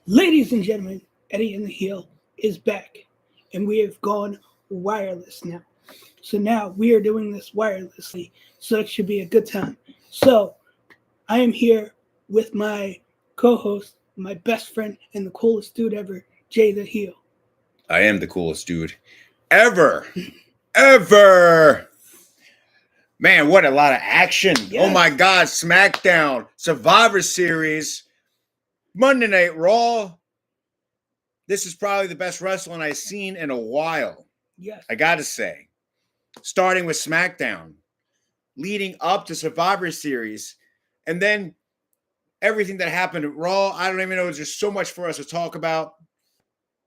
Ladies and gentlemen, Eddie and the Heel is back, and we have gone wireless now. So now we are doing this wirelessly, so it should be a good time. So I am here with my co-host, my best friend, and the coolest dude ever, Jay the Heel. I am the coolest dude ever. Ever. Man, what a lot of action. Oh Yes, my God. SmackDown, Survivor Series, Monday Night Raw. This is probably the best wrestling I've seen in a while. yes, I got to say. Starting with SmackDown, leading up to Survivor Series, and then everything that happened at Raw. I don't even know. There's just so much for us to talk about.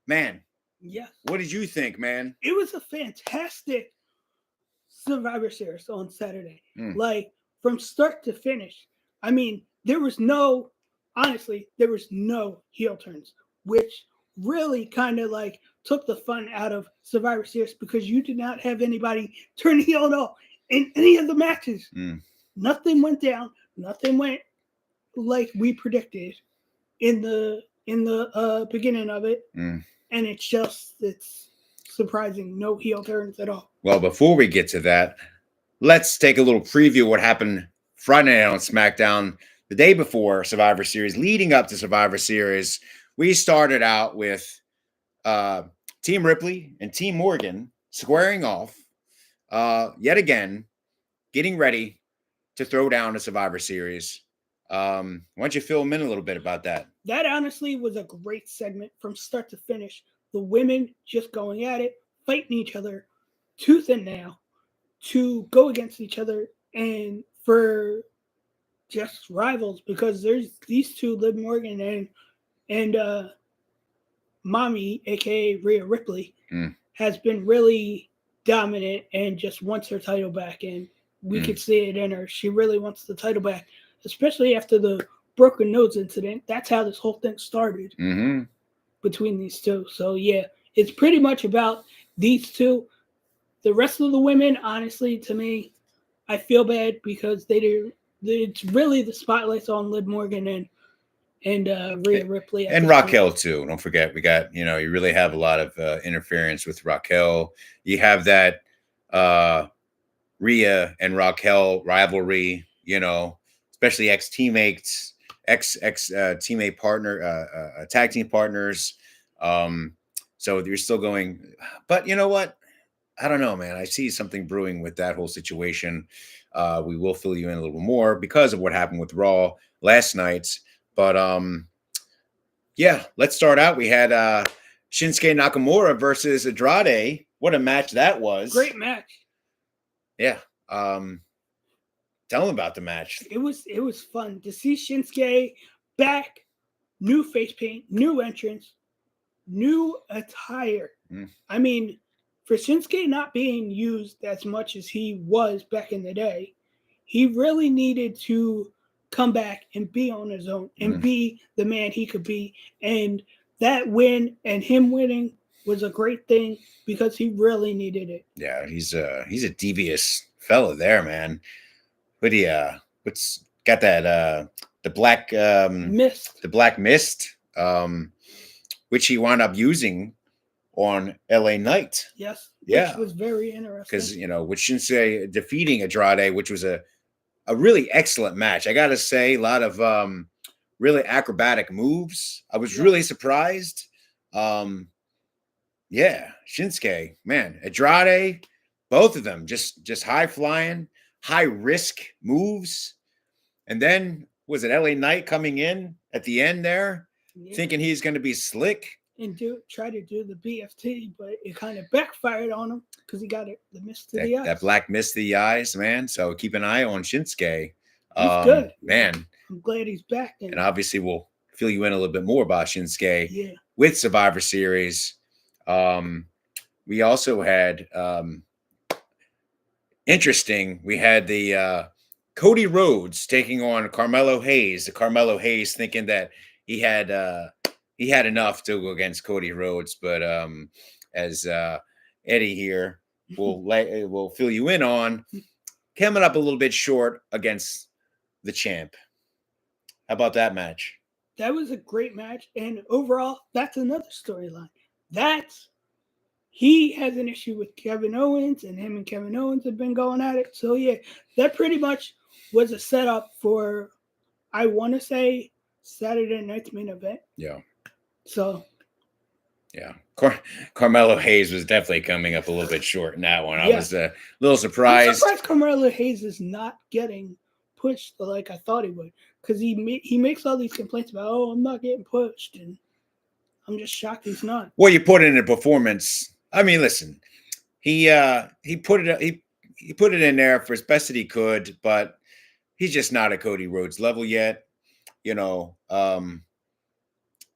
Man, yes. what did you think, man? It was a fantastic Survivor Series on Saturday. Mm. Like from start to finish. I mean, honestly, there was no heel turns, which really kind of like took the fun out of Survivor Series because you did not have anybody turn heel at all in any of the matches. Mm. Nothing went down. Nothing went like we predicted in the beginning of it, Mm. and it's surprising. No heel turns at all. Well, before we get to that, let's take a little preview of what happened Friday night on SmackDown the day before Survivor Series, leading up to Survivor Series. We started out with Team Ripley and Team Morgan squaring off yet again, getting ready to throw down a Survivor Series. Why don't you fill them in a little bit about that? That honestly was a great segment from start to finish. The women just going at it, fighting each other tooth and nail to go against each other and for just rivals because there's these two, Liv Morgan and Mommy, aka Rhea Ripley, has been really dominant and just wants her title back. And we could see it in her. She really wants the title back, especially after the broken nose incident. That's how this whole thing started between these two. So yeah, it's pretty much about these two. The rest of the women, honestly, to me, I feel bad because they do. It's really the spotlight's on Liv Morgan and Rhea Ripley and Raquel too. Don't forget, we got you really have a lot of interference with Raquel. You have that Rhea and Raquel rivalry. Especially ex teammates, ex teammate partner, tag team partners. So you're still going, but you know what? I don't know, man. I see something brewing with that whole situation. We will fill you in a little more because of what happened with Raw last night. But yeah, let's start out. We had Shinsuke Nakamura versus Andrade. What a match that was. Great match. Yeah. Tell them about the match. It was fun to see Shinsuke back, new face paint, new entrance, new attire. I mean, for Shinsuke not being used as much as he was back in the day, he really needed to come back and be on his own and be the man he could be. And that win and him winning was a great thing because he really needed it. Yeah, he's a devious fella there, man. But what's got that the black Mist. The black mist, which he wound up using on LA Knight. Yes. Yeah. Which was very interesting. Because, with Shinsuke defeating Andrade, which was a really excellent match. I got to say, a lot of really acrobatic moves. I was really surprised. Yeah, Shinsuke, man. Andrade, both of them just high flying, high risk moves. And then, was it LA Knight coming in at the end there, thinking he's going to be slick? And try to do the BFT, but it kind of backfired on him because he got the mist to the eyes. That black mist to the eyes, man. So keep an eye on Shinsuke. He's good, man. I'm glad he's back. And obviously, we'll fill you in a little bit more about Shinsuke with Survivor Series. We also had interesting. We had the Cody Rhodes taking on Carmelo Hayes. The Carmelo Hayes thinking that he had enough to go against Cody Rhodes, but as Eddie here will fill you in on, coming up a little bit short against the champ. How about that match? that was a great match, and overall, that's another storyline. That's he has an issue with Kevin Owens, and him and Kevin Owens have been going at it. So yeah, that pretty much was a setup for, I want to say, Saturday night's main event. Yeah. So yeah, Carmelo Hayes was definitely coming up a little bit short in that one. I Yeah. was a little I'm surprised. surprised Carmelo Hayes is not getting pushed like I thought he would, because he makes all these complaints about, oh, I'm not getting pushed, and I'm just shocked he's not. Well, you put in a performance. I mean, listen, he put it he put it in there for as best that he could, but he's just not at Cody Rhodes level yet. You know,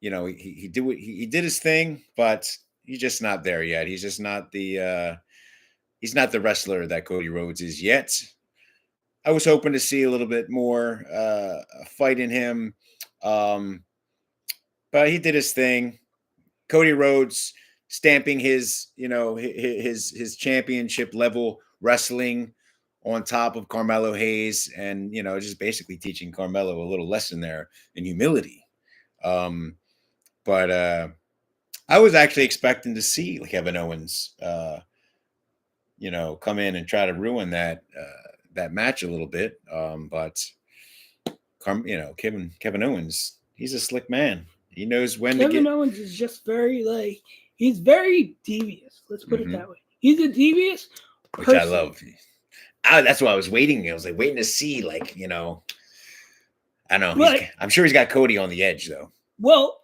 he did his thing, but he's just not there yet. He's just not he's not the wrestler that Cody Rhodes is yet. I was hoping to see a little bit more fight in him, but he did his thing. Cody Rhodes stamping his his championship level wrestling on top of Carmelo Hayes, and just basically teaching Carmelo a little lesson there in humility. But I was actually expecting to see Kevin Owens, come in and try to ruin that match a little bit. But Kevin Owens, he's a slick man. He knows when Kevin to get. Owens is just very he's very devious. Let's put it that way. He's a devious person. Which I love. That's why I was waiting. I was like waiting to see, I don't know. I'm sure he's got Cody on the edge, though. Well,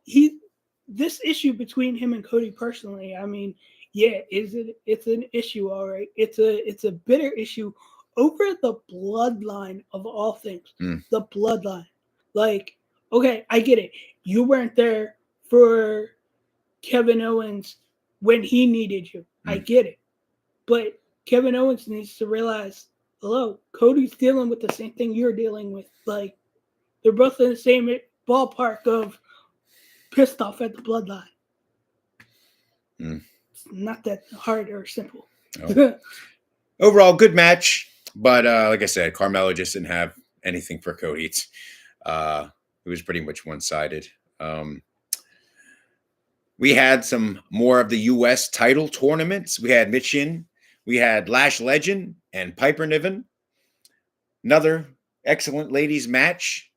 this issue between him and Cody personally, I mean, yeah, it's an issue, all right. It's a bitter issue over the bloodline of all things. The bloodline. Like, okay, I get it. You weren't there for Kevin Owens when he needed you. I get it. But Kevin Owens needs to realize, hello, Cody's dealing with the same thing you're dealing with. Like, they're both in the same ballpark of pissed off at the bloodline. It's not that hard or simple. No. Overall, good match. But like I said, Carmelo just didn't have anything for Cody. It was pretty much one-sided. We had some more of the U.S. title tournaments. We had Michin. We had Lash Legend and Piper Niven. Another excellent ladies match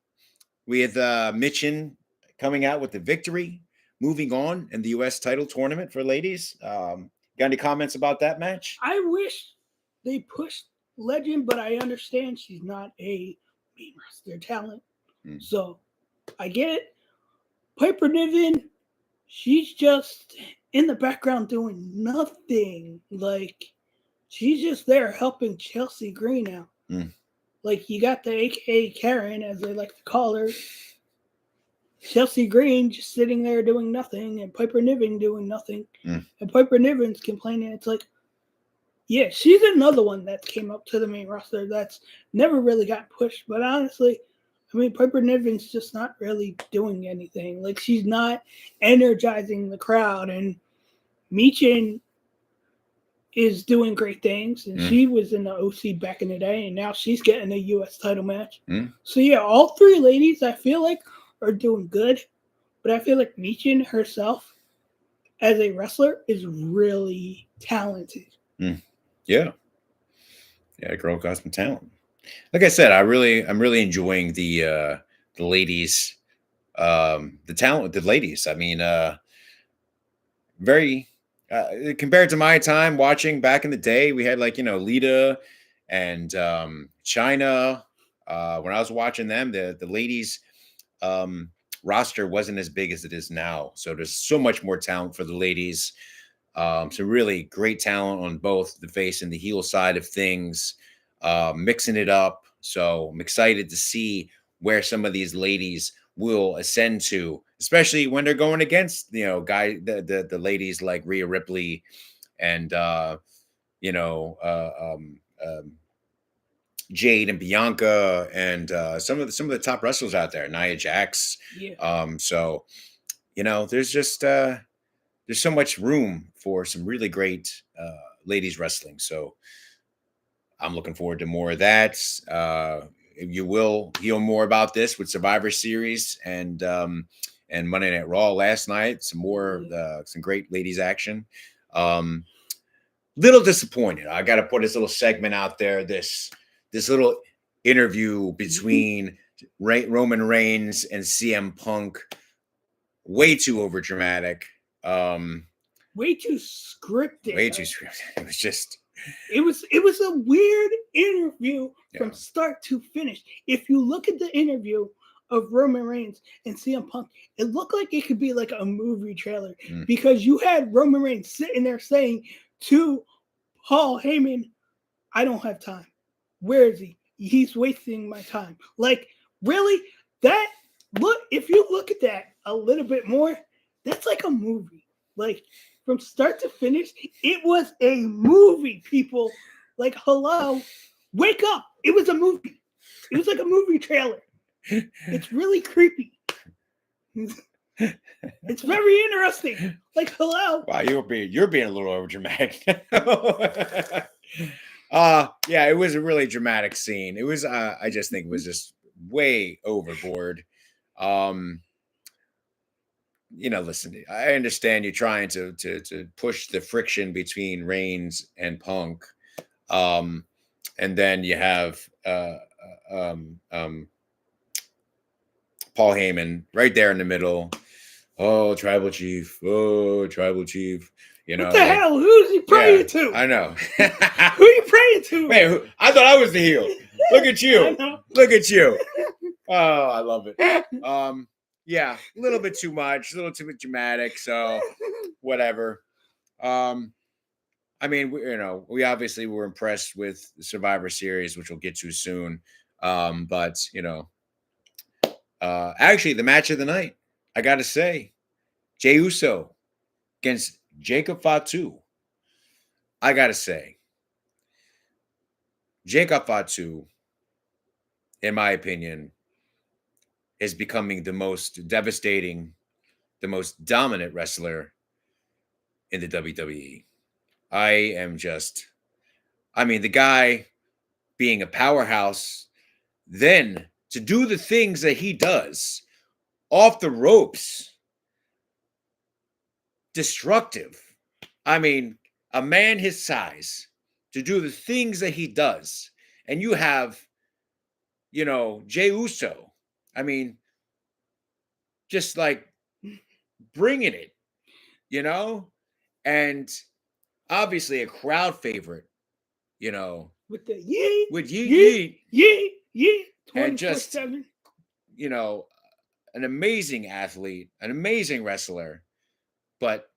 with Michin coming out with the victory, moving on in the U.S. title tournament for ladies. Got any comments about that match? I wish they pushed Legend, but I understand she's not a main roster talent. So I get it. Piper Niven, she's just in the background doing nothing. Like, she's just there helping Chelsea Green out. Like, you got the AKA Karen, as they like to call her. Chelsea Green just sitting there doing nothing, and Piper Niven doing nothing. And Piper Niven's complaining. It's like, yeah, she's another one that came up to the main roster that's never really got pushed. But honestly, I mean, Piper Niven's just not really doing anything. Like, she's not energizing the crowd. And Michin is doing great things. And she was in the OC back in the day, and now she's getting a U.S. title match. So, yeah, all three ladies, I feel like, are doing good. But I feel like Michin herself, as a wrestler, is really talented. Yeah, girl got some talent. Like I said, I'm really enjoying the ladies, the talent with the ladies. I mean, very compared to my time watching back in the day, we had Lita and Chyna. When I was watching them, the ladies roster wasn't as big as it is now. So there's so much more talent for the ladies. Some really great talent on both the face and the heel side of things, mixing it up. So I'm excited to see where some of these ladies will ascend to, especially when they're going against, the ladies like Rhea Ripley and, Jade and Bianca and some of the top wrestlers out there, Nia Jax. Yeah. So, there's just there's so much room for some really great ladies wrestling. So I'm looking forward to more of that. you will hear more about this with Survivor Series and Monday Night Raw last night. Some more, some great ladies action. Little disappointed. I got to put this little segment out there. This little interview between Roman Reigns and CM Punk. Way too overdramatic. Way too scripted. Way too scripted. It was just. It was a weird interview from start to finish. If you look at the interview of Roman Reigns and CM Punk, it looked like it could be like a movie trailer because you had Roman Reigns sitting there saying to Paul Heyman, "I don't have time. Where is he? He's wasting my time." Like, really? That look, if you look at that a little bit more, that's like a movie. Like, from start to finish, it was a movie, people. Like, hello, wake up. It was a movie. It was like a movie trailer. It's really creepy. It's very interesting. Like, hello. Wow, you're being a little overdramatic. Yeah, it was a really dramatic scene. It was I just think it was just way overboard. Listen, I understand you're trying to push the friction between Reigns and Punk. And then you have Paul Heyman right there in the middle. Oh, tribal chief. Oh, tribal chief. What the hell? Who's he praying to? I know. Who are you praying to? Man, I thought I was the heel. Look at you. Look at you. Oh, I love it. Yeah, a little bit too much, a little too dramatic. So, whatever. I mean, we obviously were impressed with the Survivor Series, which we'll get to soon. But actually, the match of the night, I got to say, Jey Uso against Jacob Fatu. I got to say, Jacob Fatu, in my opinion, is becoming the most devastating, the most dominant wrestler in the WWE. The guy being a powerhouse, then to do the things that he does off the ropes, destructive. I mean, a man his size to do the things that he does. And you have, Jey Uso. I mean, just like bringing it, and obviously a crowd favorite, with the yeet, with yeet, and just, 24/7. An amazing athlete, an amazing wrestler, but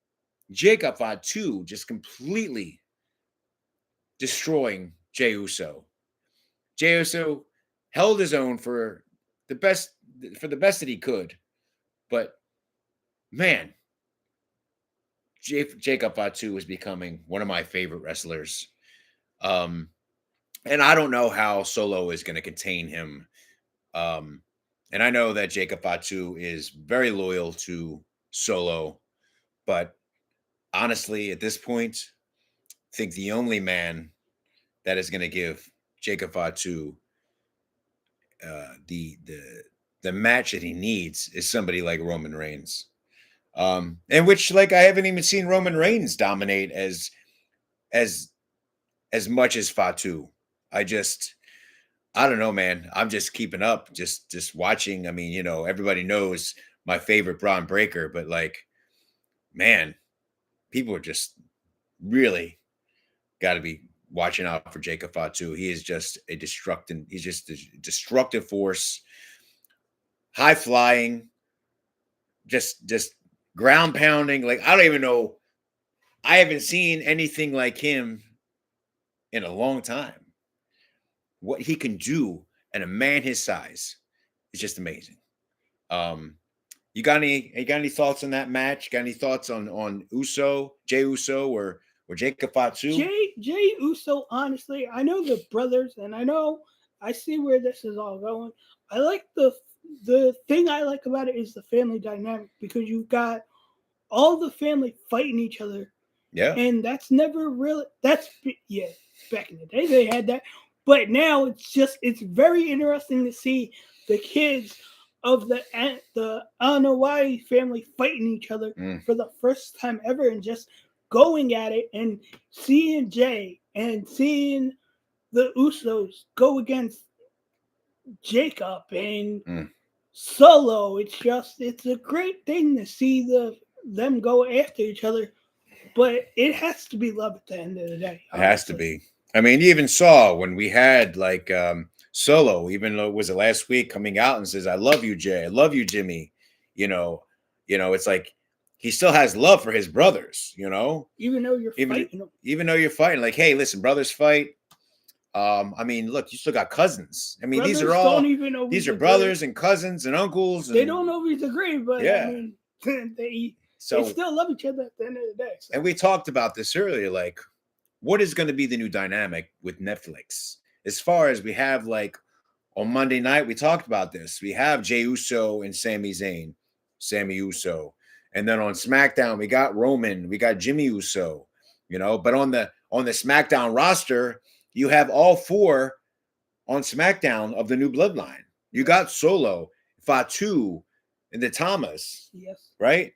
Jacob Fatu just completely destroying Jey Uso. Jey Uso held his own for the best that he could, but man, Jacob Fatu is becoming one of my favorite wrestlers. And I don't know how Solo is going to contain him. And I know that Jacob Fatu is very loyal to Solo, but honestly, at this point, I think the only man that is going to give Jacob Fatu the match that he needs is somebody like Roman Reigns. And which, like, I haven't even seen Roman Reigns dominate as much as Fatu. I don't know, man. I'm just keeping up, just watching. I mean, everybody knows my favorite Braun Breaker, but like, man, people are just really got to be watching out for Jacob Fatu. He is just he's just a destructive force, high flying, just ground pounding. Like, I don't even know. I haven't seen anything like him in a long time. What he can do, and a man his size, is just amazing. You got any thoughts on that match? Got any thoughts on Jey Uso, or Jacob Fatu? Jey Uso, honestly, I know the brothers, and I see where this is all going. I like the thing I like about it is the family dynamic, because you've got all the family fighting each other. Yeah. And that's never really, back in the day they had that. But now it's very interesting to see the kids of the Anawai family fighting each other for the first time ever and just going at it, and seeing Jay and seeing the Usos go against Jacob and Solo. It's a great thing to see them go after each other, but it has to be love at the end of the day. It has to be. I mean, you even saw when we had like Solo, even though it was the last week, coming out and says, "I love you, Jay. I love you, Jimmy." It's like he still has love for his brothers. Even though you're fighting them. Even though you're fighting, like, hey, listen, brothers fight. I mean, look, you still got cousins. I mean, brothers these are brothers and cousins and uncles. They don't always agree, but yeah. I mean, they still love each other at the end of the day. So. And we talked about this earlier, like, what is going to be the new dynamic with Netflix? As far as we have, like, on Monday night, we talked about this. We have Jey Uso and Sami Uso. And then on SmackDown, we got Roman, we got Jimmy Uso, but on the SmackDown roster, you have all four on SmackDown of the new bloodline. You got Solo, Fatu, and the Tamas. Yes. Right?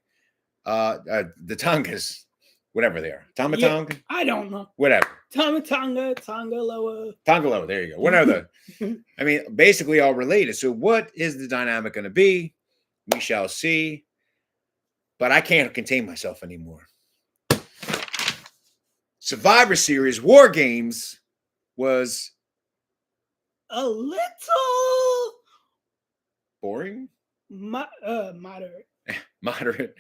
The Tongas, whatever they are. Tamatong? Yeah, I don't know. Whatever. Tonga, Tongaloa. Tongaloa, there you go. Whatever. I mean, basically all related. So what is the dynamic going to be? We shall see. But I can't contain myself anymore. Survivor Series War Games was a little boring. Moderate. Moderate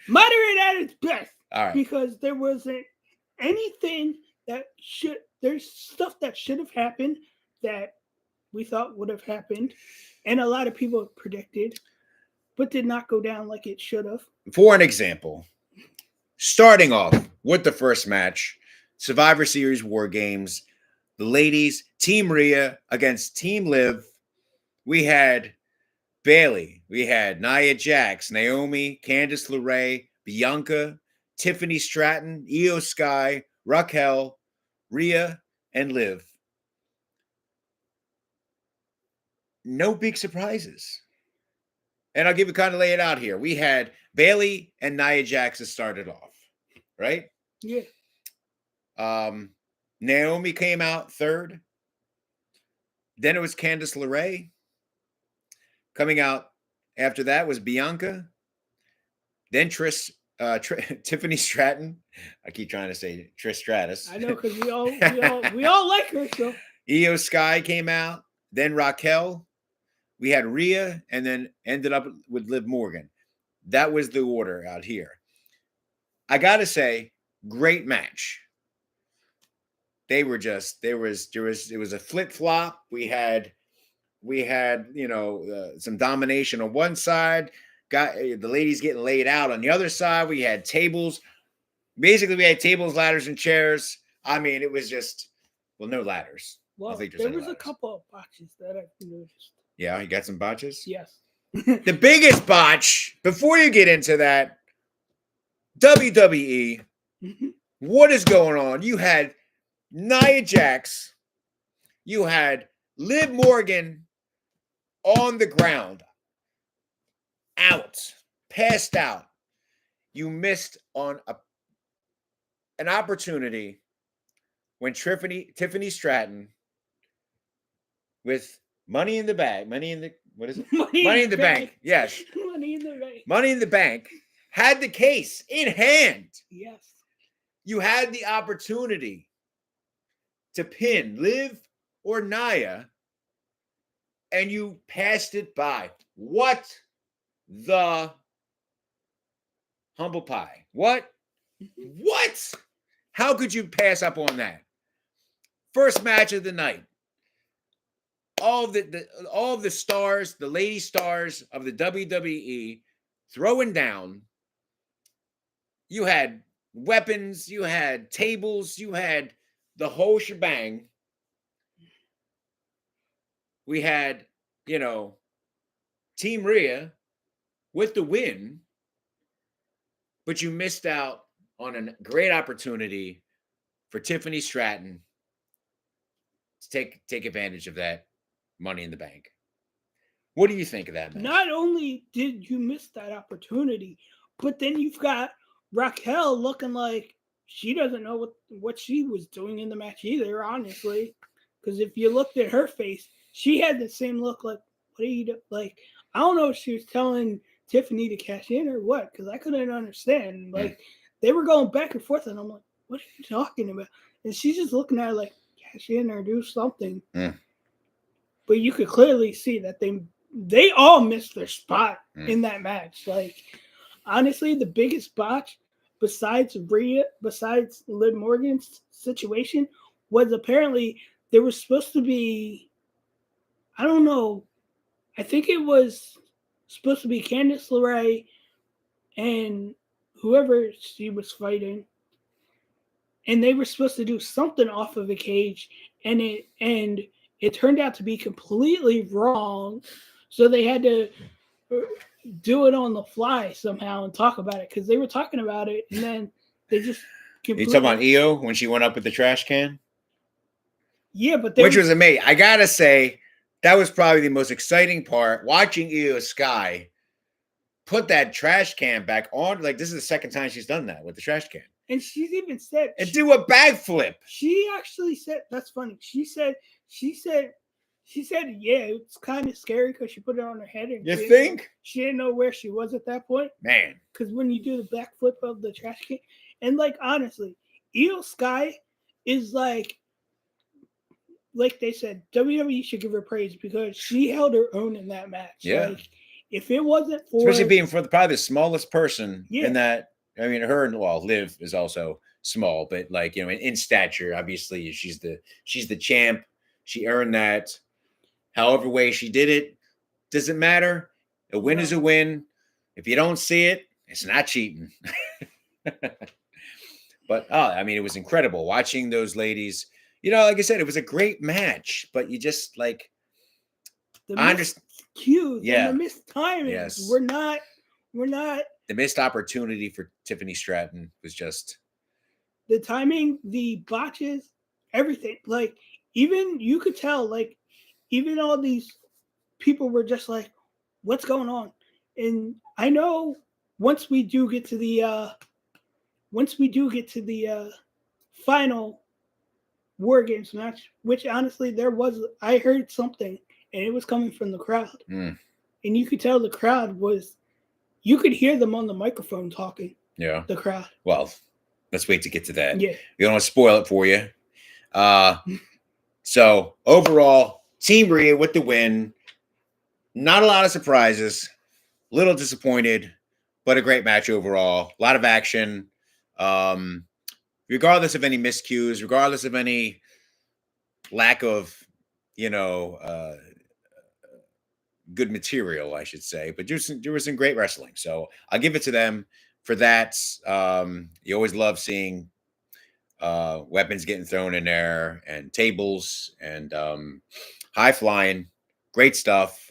at its best. All right. Because there wasn't anything there's stuff that should have happened that we thought would have happened, and a lot of people predicted, but did not go down like it should have. For an example, starting off with the first match, Survivor Series War Games, the ladies, Team Rhea against Team Liv. We had Bayley, we had Nia Jax, Naomi, Candice LeRae, Bianca, Tiffany Stratton, Io Sky, Raquel, Rhea, and Liv. No big surprises. And I'll lay it out here. We had Bayley and Nia Jax started off, right? Yeah. Naomi came out third. Then it was Candice LeRae. Coming out after that was Bianca. Then Tiffany Stratton. I keep trying to say Trish Stratus. I know, because we all like her. So Io Sky came out. Then Raquel. We had Rhea, and then ended up with Liv Morgan. That was the order out here. I gotta say, great match. It was a flip flop. We had some domination on one side. Got the ladies getting laid out on the other side. We had tables. Basically, we had tables, ladders, and chairs. I mean, it was just no ladders. Well, there was a couple of botches that I noticed. Yeah, you got some botches? Yes. The biggest botch, before you get into that, WWE, what is going on? You had Nia Jax, you had Liv Morgan on the ground, passed out. You missed on an opportunity when Tiffany Stratton with Money in the Bank. What is it? Money in the Bank. Yes. Money in the Bank. Money in the Bank had the case in hand. Yes. You had the opportunity to pin Liv or Nia, and you passed it by. What the humble pie? What? How could you pass up on that? First match of the night. All of the stars, the lady stars of the WWE throwing down. You had weapons, you had tables, you had the whole shebang. We had, Team Rhea with the win, but you missed out on a great opportunity for Tiffany Stratton to take advantage of that Money in the Bank. What do you think of that match? Not only did you miss that opportunity, but then you've got Raquel looking like she doesn't know what she was doing in the match either, honestly. Because if you looked at her face, she had the same look like, what are you doing? Like, I don't know if she was telling Tiffany to cash in or what, because I couldn't understand. Like, they were going back and forth, and I'm like, what are you talking about? And she's just looking at her like, cash in or do something. But you could clearly see that they all missed their spot in that match. Like, honestly, the biggest botch besides Liv Morgan's situation was apparently there was supposed to be, I don't know, I think it was supposed to be Candice LeRae and whoever she was fighting, and they were supposed to do something off of a cage, and it turned out to be completely wrong. So they had to do it on the fly somehow and talk about it, because they were talking about it, and then they just completely... You talking about Io when she went up with the trash can? Yeah, but which was amazing. I gotta say, that was probably the most exciting part. Watching Io Sky put that trash can back on. Like, this is the second time she's done that with the trash can. And she's even said, and do a backflip. She actually said, that's funny. She said, yeah, it's kind of scary because she put it on her head. And you think? She didn't know where she was at that point. Man. Because when you do the backflip of the trash can, and like, honestly, Io Sky is like they said, WWE should give her praise because she held her own in that match. Yeah. Like, if it wasn't for... Especially being for probably the smallest person in that... I mean, Liv is also small, but like, you know, in stature, obviously she's the champ. She earned that. However way she did it, doesn't matter. A win is a win. If you don't see it, it's not cheating. But I mean, it was incredible watching those ladies. You know, like I said, it was a great match, but you just like I understand. Cues and the missed timings. Yes. We're not. The missed opportunity for Tiffany Stratton was just the timing, the botches, everything. Like, even you could tell, like, even all these people were just like, what's going on? And I know once we do get to the final War Games match, which honestly I heard something and it was coming from the crowd. And you could tell the crowd you could hear them on the microphone talking. Yeah. The crowd. Well, let's wait to get to that. Yeah. We don't want to spoil it for you. So overall, Team Rhea with the win. Not a lot of surprises. A little disappointed, but a great match overall. A lot of action. Regardless of any miscues, regardless of any lack of, good material, I should say, but there was some great wrestling. So I'll give it to them for that. You always love seeing weapons getting thrown in there and tables and high flying, great stuff.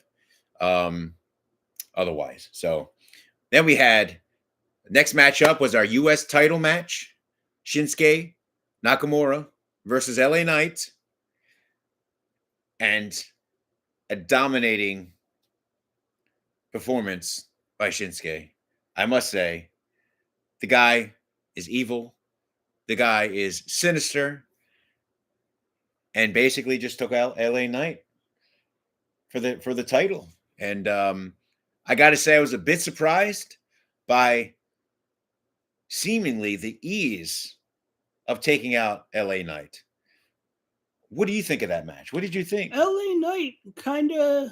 Otherwise, so then we had next matchup was our U.S. title match, Shinsuke Nakamura versus LA Knight, and a dominating performance by Shinsuke. I must say, the guy is evil. The guy is sinister, and basically just took out LA Knight for the title. And I got to say, I was a bit surprised by seemingly the ease of taking out LA Knight. What do you think of that match? What did you think? LA Knight kind of...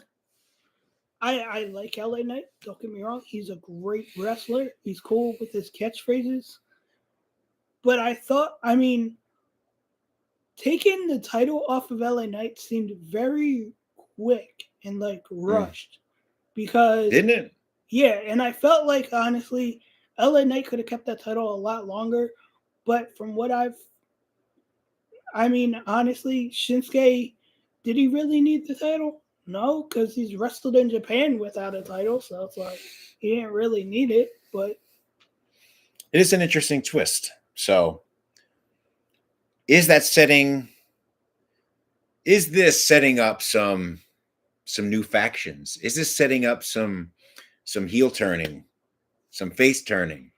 I like LA Knight. Don't get me wrong. He's a great wrestler. He's cool with his catchphrases. But taking the title off of LA Knight seemed very quick and rushed. Because... Didn't it? Yeah, and I felt like, honestly, LA Knight could have kept that title a lot longer. But from what honestly, Shinsuke, did he really need the title? No, because he's wrestled in Japan without a title, so it's like he didn't really need it. But it is an interesting twist. So, is that setting is this setting up some new factions? Is this setting up some heel turning, some face turning?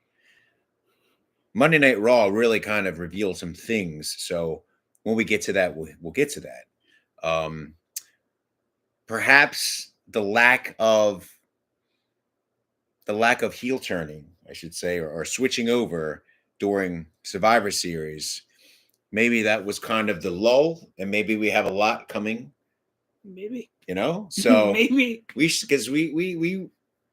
Monday Night Raw really kind of revealed some things. So when we get to that, we'll get to that. Perhaps the lack of heel turning, I should say, or switching over during Survivor Series. Maybe that was kind of the lull, and maybe we have a lot coming. Maybe. So maybe because we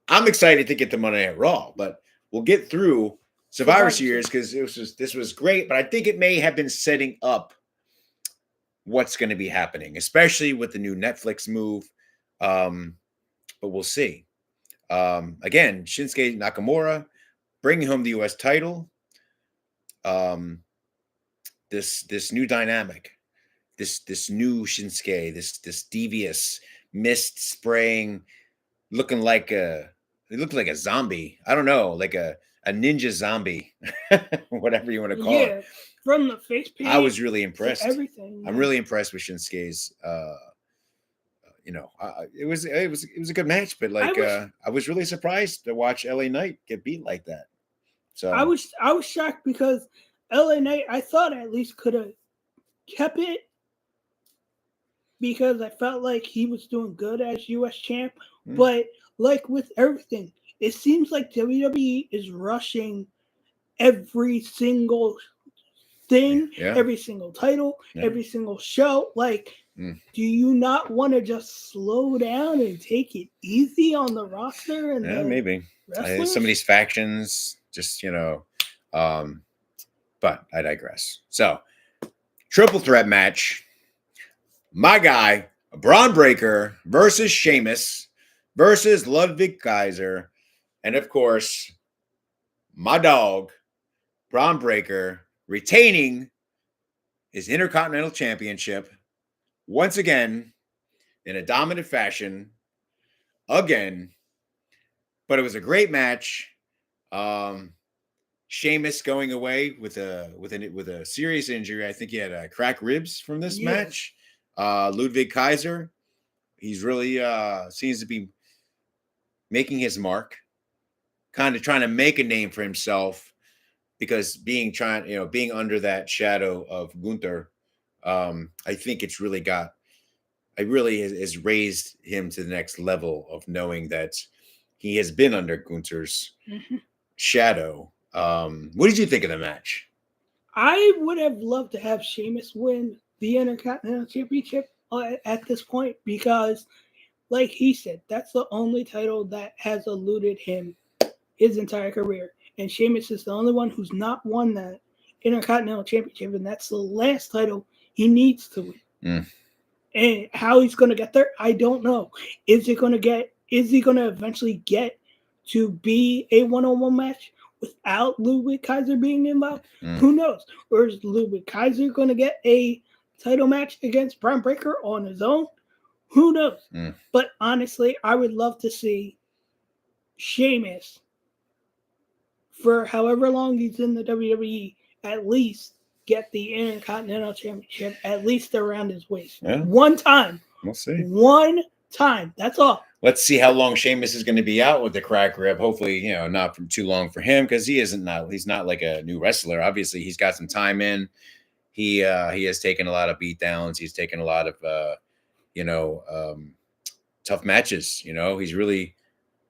I'm excited to get to Monday Night Raw, but we'll get through Survivor Series because this was great, but I think it may have been setting up what's going to be happening, especially with the new Netflix move. But we'll see. Again, Shinsuke Nakamura bringing home the U.S. title. This new dynamic, this new Shinsuke, this devious mist spraying, looking like a zombie. I don't know, like a ninja zombie, whatever you want to call it. From the face paint, I was really impressed. Everything. I'm really impressed with Shinsuke's. It was a good match, but I was really surprised to watch LA Knight get beat like that. So I was shocked because LA Knight, I thought at least could have kept it because I felt like he was doing good as U.S. champ. But like with everything, it seems like WWE is rushing every single thing, every single title, every single show. Like, do you not want to just slow down and take it easy on the roster? And maybe some of these factions, just but I digress. So, triple threat match. My guy, Braun Breaker versus Sheamus versus Ludwig Kaiser. And of course, my dog, Braun Breaker, retaining his Intercontinental Championship once again in a dominant fashion. Again. But it was a great match. Sheamus going away with a serious injury. I think he had cracked ribs from this match. Ludwig Kaiser, he's really seems to be making his mark, kind of trying to make a name for himself because being under that shadow of Gunther, I think it's really has raised him to the next level of knowing that he has been under Gunther's shadow. What did you think of the match? I would have loved to have Sheamus win the Intercontinental Championship at this point because, like he said, that's the only title that has eluded him his entire career. And Sheamus is the only one who's not won that Intercontinental Championship, and that's the last title he needs to win. And how he's going to get there, I don't know. Is he going to eventually get to be a one-on-one match without Ludwig Kaiser being involved? Who knows? Or is Ludwig Kaiser going to get a title match against Braun Breaker on his own? Who knows? But honestly, I would love to see Sheamus, for however long he's in the WWE, at least get the Intercontinental Championship at least around his waist. One time. We'll see. One time. That's all. Let's see how long Sheamus is going to be out with the crack rib. Hopefully, not for too long for him because he's not like a new wrestler. Obviously, he's got some time in. He has taken a lot of beat downs. He's taken a lot of tough matches. He's really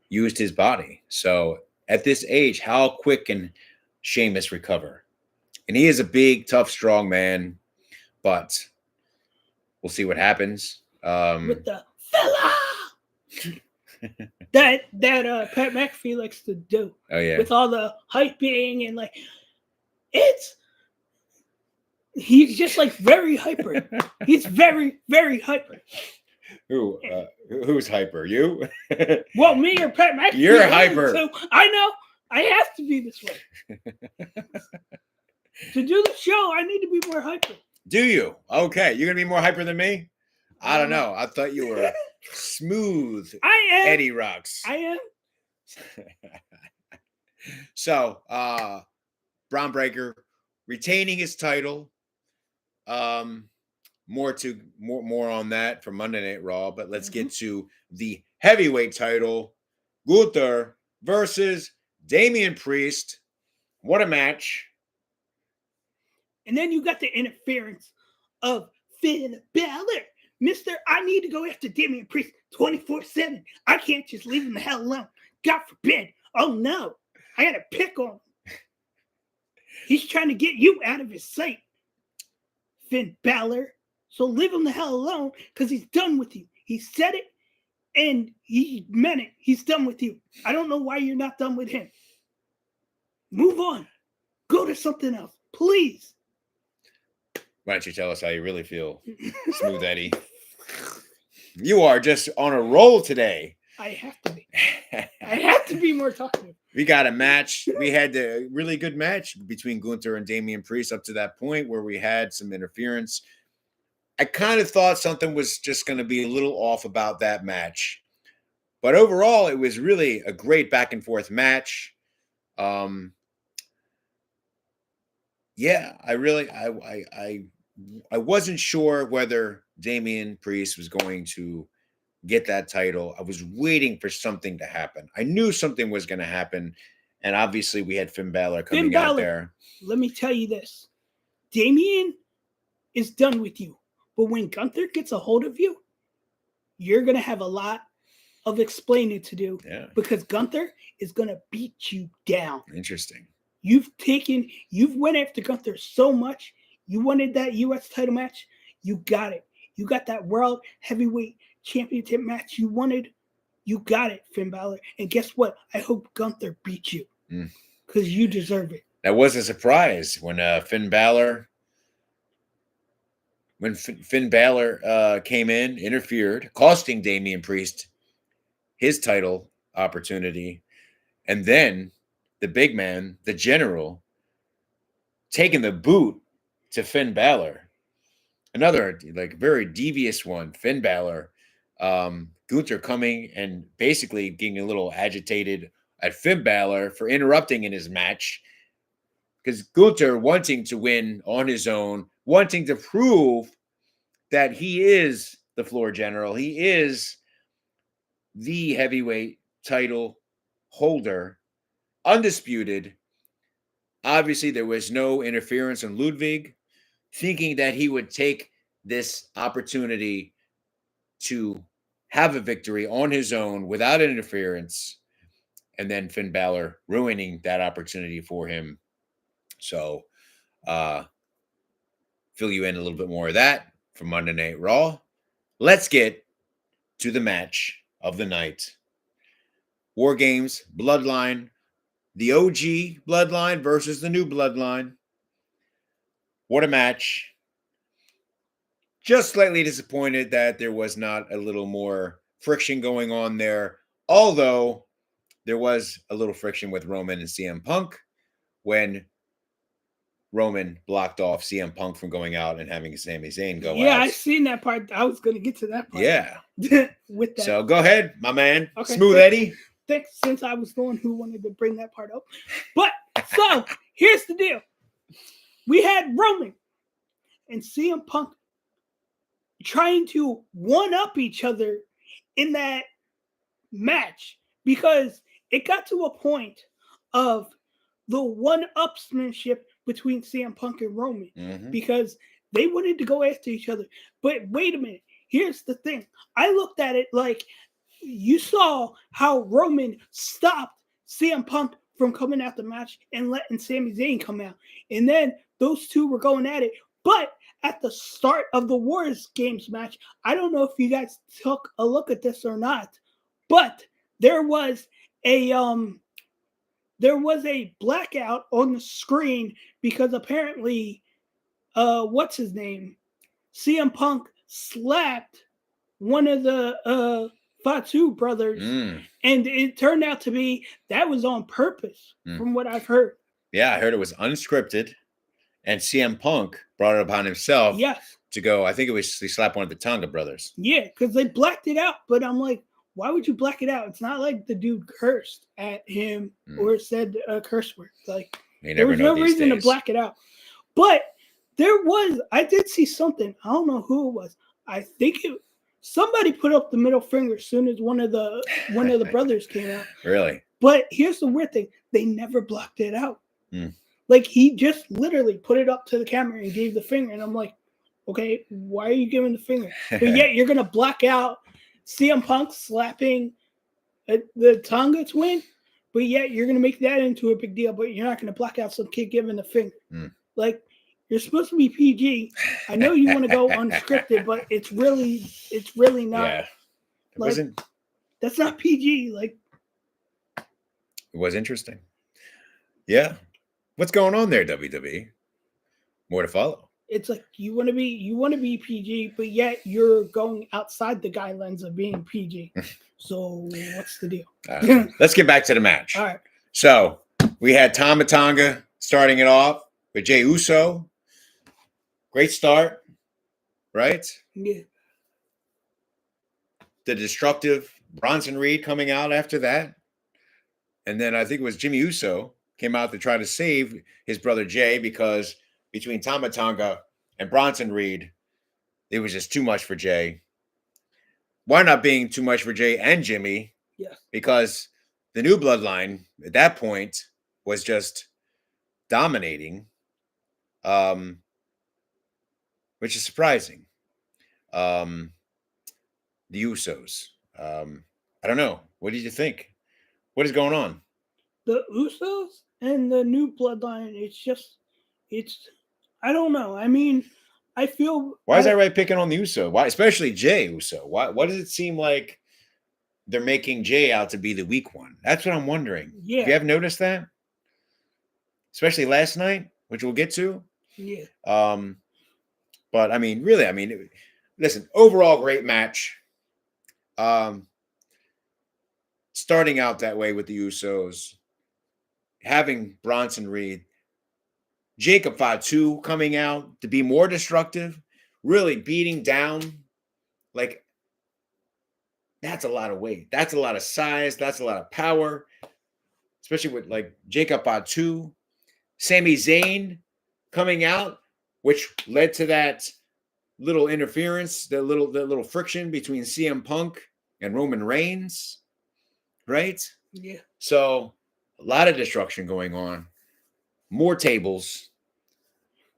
used his body. So at this age, how quick can Sheamus recover? And he is a big, tough, strong man, but we'll see what happens. With the fella that Pat McAfee likes to do. Oh yeah. With all the hyping and he's just like very hyper. He's very, very hyper. Who's hyper? You? Well, me or Pat McAfee. You're hyper. So I know I have to be this way. To do the show, I need to be more hyper. Do you? Okay. You're going to be more hyper than me? I don't know. I thought you were smooth. I am. Eddie Rocks. I am. So, Braun Breaker retaining his title. more on that for Monday Night Raw, but let's Mhm. get to the heavyweight title. Gunther versus Damian Priest. What a match. And then you got the interference of Finn Balor. Mister, I need to go after Damian Priest 24/7. I can't just leave him the hell alone. God forbid. Oh no. I gotta pick on him. He's trying to get you out of his sight, Finn Balor. So leave him the hell alone because he's done with you. He said it and he meant it. He's done with you. I don't know why you're not done with him. Move on. Go to something else, please. Why don't you tell us how you really feel, Smooth Eddie? You are just on a roll today. I have to be. I have to be more talkative. We got a match. We had a really good match between Gunther and Damian Priest up to that point where we had some interference. I kind of thought something was just going to be a little off about that match. But overall, it was really a great back and forth match. Yeah, I wasn't sure whether Damian Priest was going to get that title. I was waiting for something to happen. I knew something was going to happen, and obviously we had Finn Balor coming out there. Let me tell you this. Damian is done with you, but when Gunther gets a hold of you, you're going to have a lot of explaining to do because Gunther is going to beat you down. Interesting. You've went after Gunther so much. You wanted that U.S. title match. You got it. You got that World Heavyweight Championship match you wanted. You got it, Finn Balor. And guess what? I hope Gunther beats you because you deserve it. That was a surprise when Finn Balor came in, interfered, costing Damian Priest his title opportunity, and then the big man, the general, taking the boot to Finn Balor. Another very devious one. Finn Balor, Gunther coming and basically getting a little agitated at Finn Balor for interrupting in his match because Gunther wanting to win on his own, wanting to prove that he is the floor general. He is the heavyweight title holder, undisputed. Obviously, there was no interference on Ludwig, thinking that he would take this opportunity to have a victory on his own without interference, and then Finn Balor ruining that opportunity for him. So, fill you in a little bit more of that from Monday Night Raw. Let's get to the match of the night. War Games Bloodline, the OG Bloodline versus the new Bloodline. What a match. Just slightly disappointed that there was not a little more friction going on there, although there was a little friction with Roman and CM Punk when Roman blocked off CM Punk from going out and having Sami Zayn go out. Yeah, I seen that part. I was going to get to that part. Yeah. With that. So go ahead, my man. Okay. Smooth Eddie. Thanks, since I was the one who wanted to bring that part up. But, so, here's the deal. We had Roman and CM Punk trying to one-up each other in that match because it got to a point of the one-upsmanship between CM Punk and Roman because they wanted to go after each other. But wait a minute. Here's the thing. I looked at it like you saw how Roman stopped CM Punk from coming out the match and letting Sami Zayn come out. And then those two were going at it. But at the start of the Wars Games match, I don't know if you guys took a look at this or not, but there was a blackout on the screen because apparently what's his name? CM Punk slapped one of the Fatu brothers, and it turned out to be that was on purpose, from what I've heard. Yeah, I heard it was unscripted, and CM Punk brought it upon himself to go. I think it was he slapped one of the Tonga brothers. Yeah, because they blacked it out, but I'm like, why would you black it out? It's not like the dude cursed at him or said a curse word. Like there was no reason to black it out. But I did see something. I don't know who it was. I think somebody put up the middle finger as soon as one of the brothers came out. Really? But here's the weird thing: they never blocked it out. Hmm. Like he just literally put it up to the camera and gave the finger, and I'm like, okay, why are you giving the finger? But yet you're gonna block out CM Punk slapping the Tonga twin, but yet you're gonna make that into a big deal. But you're not gonna block out some kid giving the finger. Like you're supposed to be PG. I know you want to go unscripted, but it's really not. Yeah. It like, wasn't. That's not PG. Like it was interesting. Yeah. What's going on there, WWE? More to follow. It's like you want to be PG, but yet you're going outside the guidelines of being PG. So what's the deal? Let's get back to the match. All right. So we had Tama Tonga starting it off with Jey Uso. Great start, right? Yeah. The destructive Bronson Reed coming out after that. And then I think it was Jimmy Uso came out to try to save his brother Jay because between Tama Tonga and Bronson Reed, it was just too much for Jay. Why not being too much for Jay and Jimmy? Yeah. Because the new bloodline at that point was just dominating, which is surprising. The Usos. I don't know. What did you think? What is going on? The Usos and the new bloodline, I don't know. I mean, I feel... Why is everybody picking on the Uso? Why, especially Jey Uso? Why does it seem like they're making Jey out to be the weak one? That's what I'm wondering. Yeah. Have you ever noticed that? Especially last night, which we'll get to. Yeah. But I mean, really, listen, overall great match. Starting out that way with the Usos, having Bronson Reed, Jacob Fatu coming out to be more destructive, really beating down. Like, that's a lot of weight. That's a lot of size. That's a lot of power, especially with like Jacob Fatu. Sami Zayn coming out, which led to that little interference, that little friction between CM Punk and Roman Reigns, right? Yeah. So a lot of destruction going on. More tables,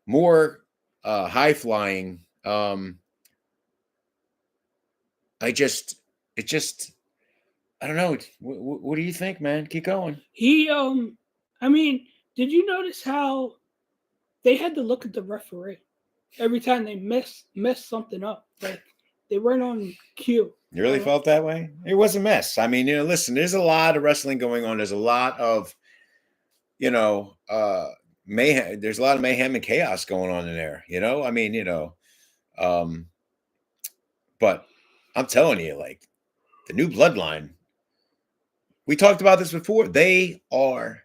more high flying. I don't know. What do you think, man? Keep going. I mean, did you notice how they had to look at the referee every time they messed something up? Like they weren't on cue. You really felt that way? It was a mess. I mean, listen, there's a lot of wrestling going on. There's a lot of, mayhem. There's a lot of mayhem and chaos going on in there, I mean, but I'm telling you, like the new bloodline, we talked about this before. They are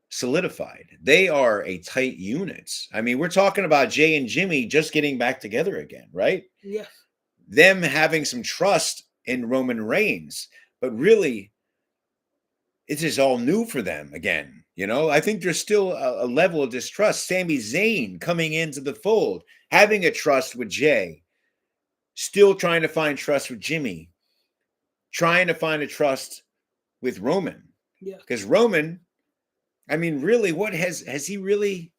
solidified. They are a tight unit. I mean, we're talking about Jay and Jimmy just getting back together again, right? Yes. Them having some trust in Roman Reigns, but really, it is all new for them again. I think there's still a level of distrust. Sami Zayn coming into the fold, having a trust with Jay, still trying to find trust with Jimmy, trying to find a trust with Roman. Yeah. Because Roman, I mean, really, what has he really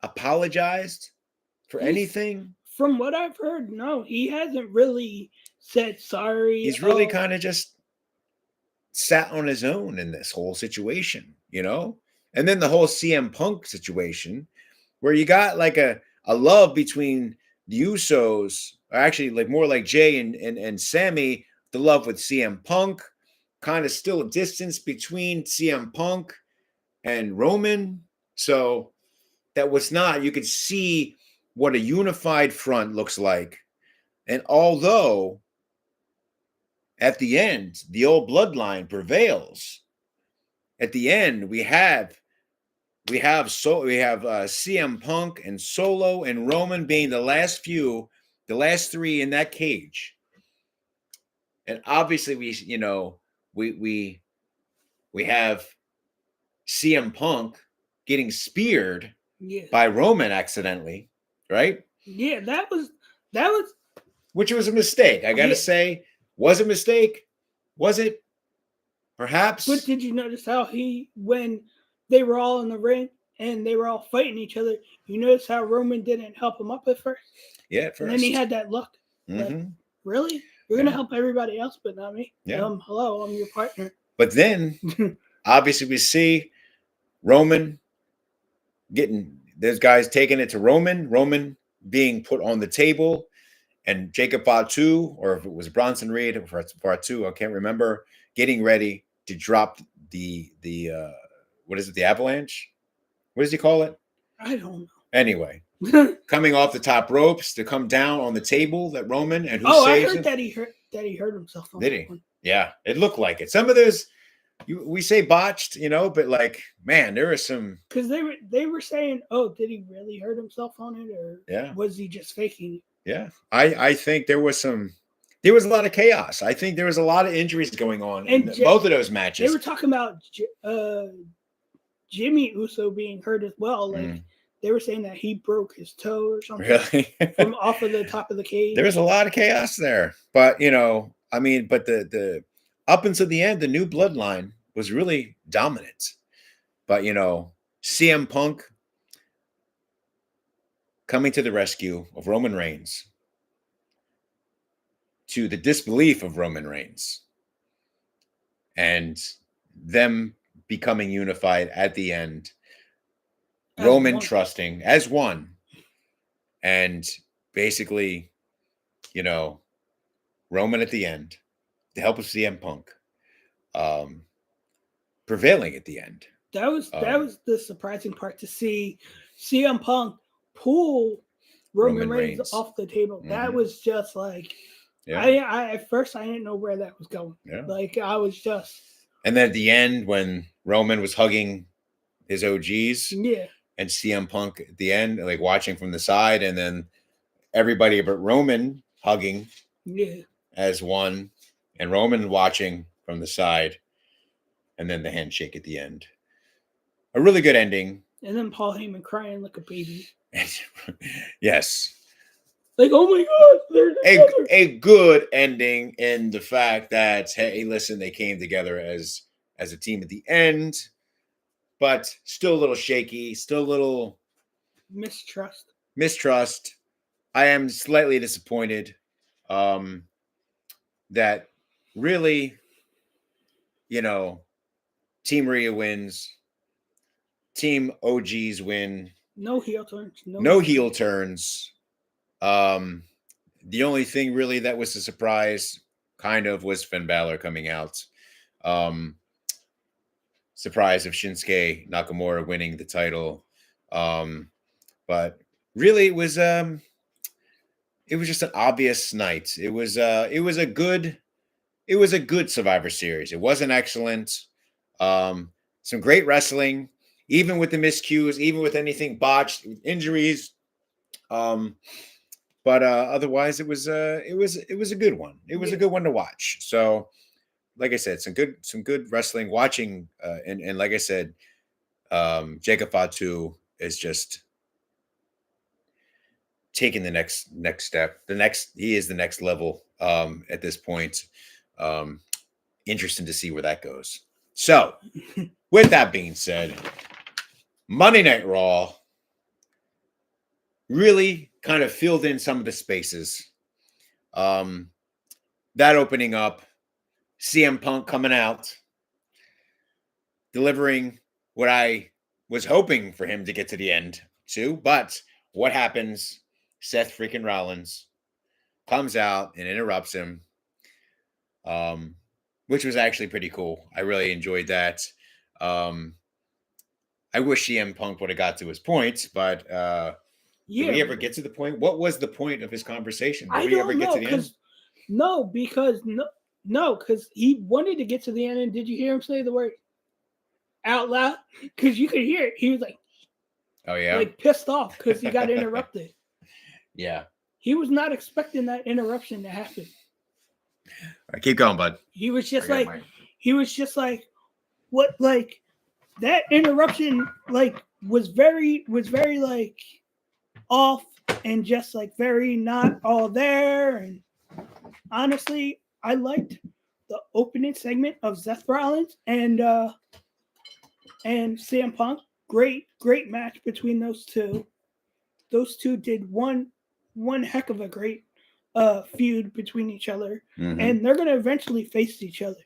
apologized for anything? From what I've heard, no, he hasn't really said sorry. He's really kind of just sat on his own in this whole situation, And then the whole CM Punk situation, where you got like a love between the Usos, or actually like more like Jay and Sammy, the love with CM Punk, kind of still a distance between CM Punk and Roman. So that was not, you could see what a unified front looks like. And although at the end, the old bloodline prevails, at the end, we have CM Punk and Solo and Roman being the last three in that cage. And obviously we have CM Punk getting speared by Roman accidentally. right? Yeah, that was Which was a mistake. I got to Yeah. say, was a mistake. Was it? Perhaps. But did you notice how when they were all in the ring and they were all fighting each other, you notice how Roman didn't help him up at first? Yeah, at first. And then he had that look. Like, really? You're going to help everybody else, but not me? Yeah. Hello, I'm your partner. But then, obviously, we see Roman getting, there's guys taking it to Roman being put on the table, and Jacob Fatu, or if it was Bronson Reed for Fatu, I can't remember, getting ready to drop the what is it, the avalanche? What does he call it? I don't know. Anyway, coming off the top ropes to come down on the table that Roman, and who saves I heard him? that he hurt himself. Did he? Yeah, it looked like it. Some of those, we say botched, but like, man, there are some, because they were saying, oh, did he really hurt himself on it, or was he just faking it? Yeah, I think there was a lot of chaos. I think there was a lot of injuries going on in both of those matches. They were talking about Jimmy Uso being hurt as well. Like they were saying that he broke his toe or something. Really? From off of the top of the cage. There was a lot of chaos there. But, but the up until the end, the new bloodline was really dominant. But, CM Punk coming to the rescue of Roman Reigns, to the disbelief of Roman Reigns, and them becoming unified at the end. As Roman one. Trusting as one, and basically, Roman at the end, the help of CM Punk, prevailing at the end. That was the surprising part, to see CM Punk pull Roman Reigns off the table. Mm-hmm. That was just like, I at first I didn't know where that was going. Yeah. Like I was just. And then at the end, when Roman was hugging his OGs, and CM Punk at the end, like watching from the side, and then everybody but Roman hugging, as one, and Roman watching from the side, and then the handshake at the end. A really good ending. And then Paul Heyman crying like a baby. Yes. Like, oh my God, they're together. A good ending in the fact that, hey, listen, they came together as a team at the end, but still a little shaky, still a little mistrust. I am slightly disappointed that really, Team Rhea wins, Team OGs win. No heel turns. No heel turns. The only thing really that was a surprise kind of was Finn Balor coming out. Surprise of Shinsuke Nakamura winning the title. But really it was just an obvious night. It was a good Survivor Series. It wasn't excellent. Some great wrestling, even with the miscues, even with anything botched, injuries. But otherwise, it was a good one. It was a good one to watch. So, like I said, some good wrestling. Watching and like I said, Jacob Fatu is just taking the next step. He is the next level at this point. Interesting to see where that goes. So, with that being said, Monday Night Raw really kind of filled in some of the spaces. That opening up, CM Punk coming out, delivering what I was hoping for him to get to the end too. But what happens? Seth freaking Rollins comes out and interrupts him, which was actually pretty cool. I really enjoyed that. I wish CM Punk would have got to his point, but did we ever get to the point? What was the point of his conversation? Did we ever get to the end? No, because he wanted to get to the end. And did you hear him say the word out loud? Because you could hear it. He was like, "Oh yeah," like pissed off because he got interrupted. Yeah, he was not expecting that interruption to happen. All right, keep going, bud. He was just like, what? Like that interruption, like was very like off and just like very not all there. And honestly, I liked the opening segment of Seth Rollins and CM Punk. Great match between those two. Those two did one heck of a great feud between each other, and they're gonna eventually face each other.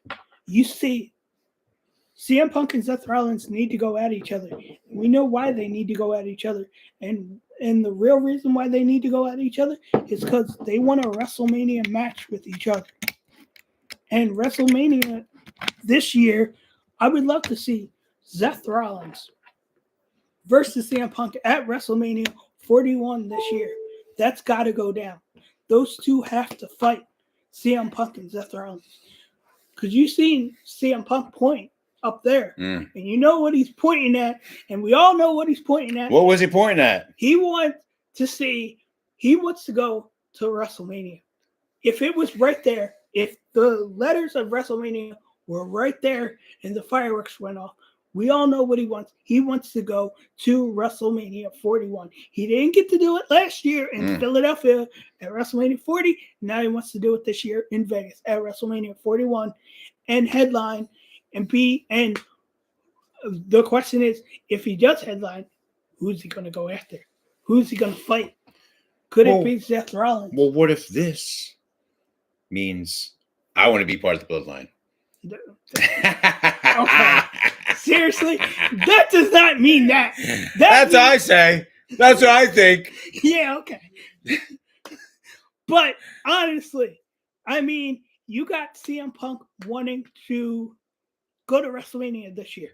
You see, CM Punk and Seth Rollins need to go at each other. We know why they need to go at each other, and the real reason why they need to go at each other is because they want a WrestleMania match with each other. And WrestleMania this year, I would love to see Seth Rollins versus CM Punk at WrestleMania 41 this year. That's got to go down. Those two have to fight, CM Punk and Seth Rollins. Because you've seen CM Punk point up there, and you know what he's pointing at, and we all know what he's pointing at. What was he pointing at? He wants to go to WrestleMania. If it was right there, if the letters of WrestleMania were right there and the fireworks went off, we all know what he wants. He wants to go to WrestleMania 41. He didn't get to do it last year in Philadelphia at WrestleMania 40. Now he wants to do it this year in Vegas at WrestleMania 41 and headline and the question is, if he does headline, who's he going to go after? Who's he going to fight? Could it be Seth Rollins? Well, what if this means I want to be part of the bloodline? Okay. Seriously? That does not mean that. That's what I say. That's what I think. Yeah, okay. But honestly, I mean, you got CM Punk wanting to go to WrestleMania this year.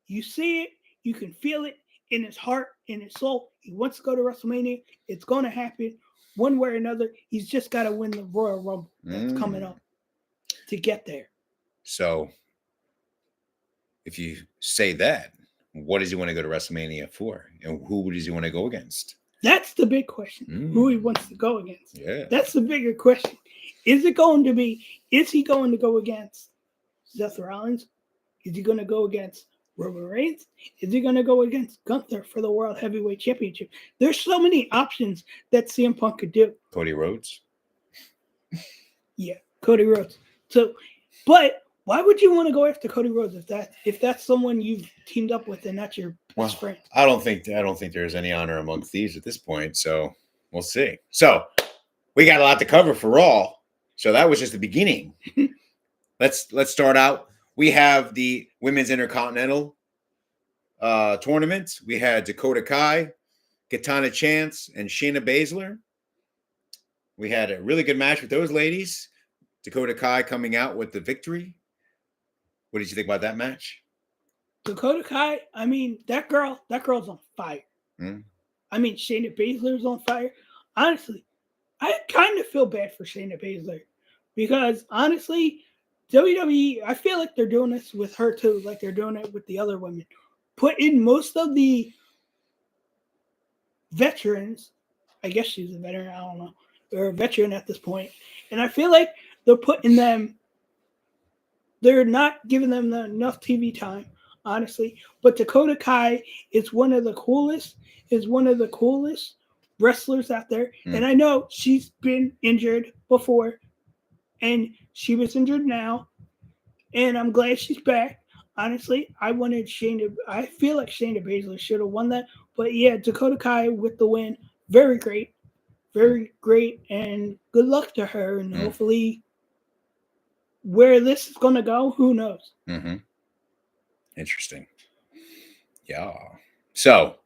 You see it, you can feel it in his heart, in his soul. He wants to go to WrestleMania. It's going to happen one way or another. He's just got to win the Royal Rumble that's coming up to get there. So, if you say that, what does he want to go to WrestleMania for? And who does he want to go against? That's the big question. Who he wants to go against. Yeah. That's the bigger question. Is he going to go against Seth Rollins? Is he going to go against Roman Reigns? Is he going to go against Gunther for the World Heavyweight Championship? There's so many options that CM Punk could do. Cody Rhodes? Yeah, Cody Rhodes. So, but why would you want to go after Cody Rhodes if that's someone you've teamed up with and that's your best friend? I don't think there's any honor among thieves at this point, so we'll see. So we got a lot to cover for Raw. So that was just the beginning. Let's start out. We have the Women's Intercontinental tournament. We had Dakota Kai, Katana Chance, and Shayna Baszler. We had a really good match with those ladies. Dakota Kai coming out with the victory. What did you think about that match? Dakota Kai, I mean, that girl's on fire. I mean, Shayna Baszler's on fire. Honestly, I kind of feel bad for Shayna Baszler because honestly, WWE, I feel like they're doing this with her too, like they're doing it with the other women. Put in most of the veterans, I guess she's a veteran, I don't know, or a veteran at this point, and I feel like they're not giving them enough TV time, honestly. But Dakota Kai is one of the coolest wrestlers out there. And I know she's been injured before, and she was injured now, and I'm glad she's back. Honestly, I feel like Shayna Baszler should have won that. But yeah, Dakota Kai with the win. Very great. Very great. And good luck to her. And hopefully where this is going to go, who knows? Interesting. Yeah. So,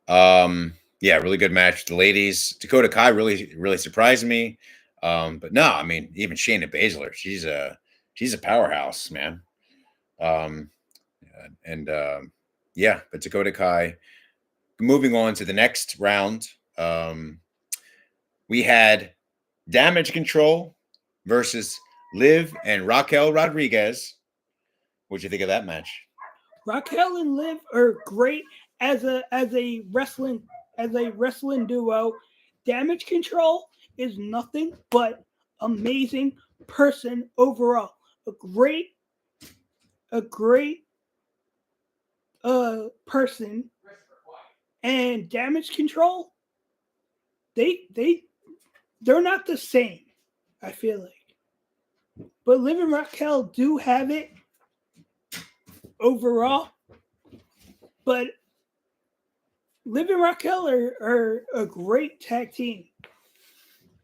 really good match with the ladies. Dakota Kai really surprised me. But no, I mean, even Shayna Baszler, she's a powerhouse, man. But Dakota Kai. Moving on to the next round, we had Damage Control versus Liv and Raquel Rodriguez. What'd you think of that match? Raquel and Liv are great as a wrestling duo. Damage Control is nothing but amazing person overall. A great person. And Damage Control, they're not the same, I feel like. But Liv and Raquel do have it overall. But Liv and Raquel are a great tag team.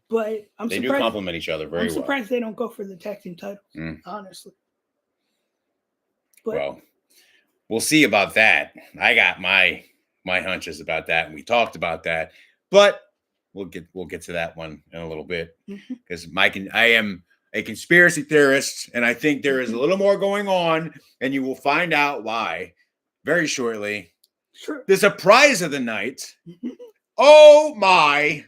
But they do complement each other very well. I'm surprised they don't go for the tag team titles, honestly. But, well, we'll see about that. I got my hunches about that, and we talked about that. But we'll get to that one in a little bit because I am a conspiracy theorist, and I think there is a little more going on, and you will find out why very shortly. Sure. The surprise of the night. Oh my!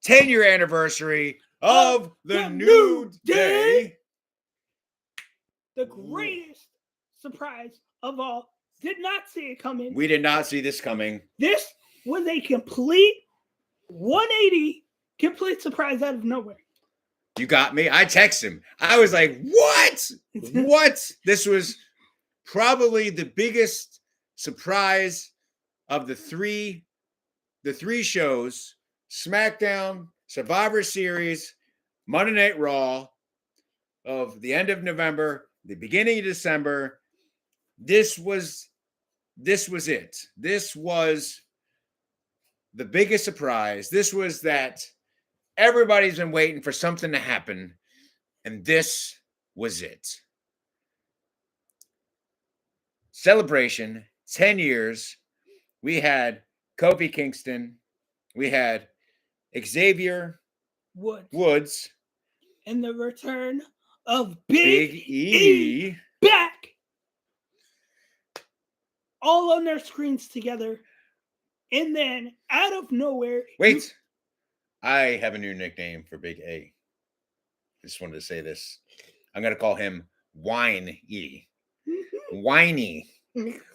10-year anniversary of the New Day. The greatest surprise of all. Did not see it coming. We did not see this coming. This was a complete 180, complete surprise out of nowhere. You got me. I texted him. I was like, what? What? This was probably the biggest surprise of the three shows. SmackDown, Survivor Series, Monday Night Raw of the end of November, the beginning of December. This was it. This was the biggest surprise. This was that everybody's been waiting for something to happen, and this was it. Celebration, 10 years. We had Kofi Kingston. We had Xavier Woods. And the return of Big E back. All on their screens together. And then out of nowhere. Wait. I have a new nickname for Big A. I just wanted to say this. I'm going to call him Wine E. Whiny.